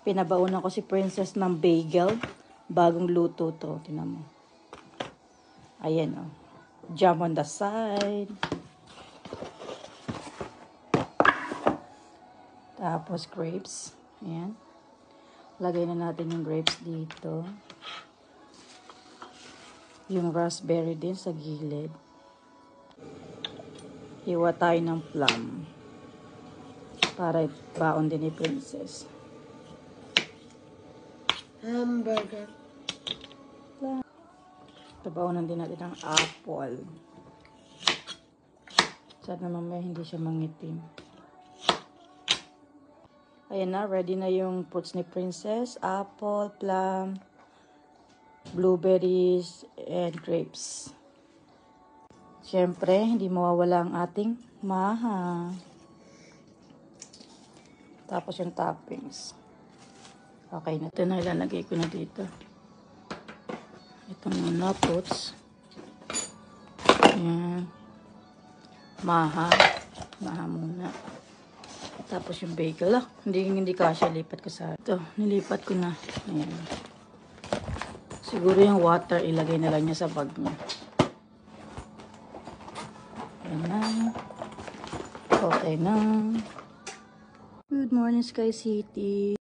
Pinabaunan ko si Princess ng bagel. Bagong luto to. Tingnan mo. Ayan o. Jam on the side. Tapos grapes. Ayan. Lagay na natin yung grapes dito. Yung raspberry din sa gilid. Hiwa tayo ng plum. Para baon din ni Princess. Hamburger. Tabaonan din natin ng apple. Sana mamaya hindi siya mangitim. Ayan na, ready na yung fruits ni Princess. Apple, plum, blueberries, and grapes. Siyempre, hindi mawawala ang ating maha. Tapos yung toppings. Okay na. Ito na ilalagay ko na dito. Ito muna, fruits. Ayan. Maha. Maha muna. Tapos yung bagel. Hindi kasya. Lipat ko sa ito. Nilipat ko na. Ayan. Siguro yung water ilagay na lang niya sa bag niya. Ayan na. Okay na. Good morning, Sky City.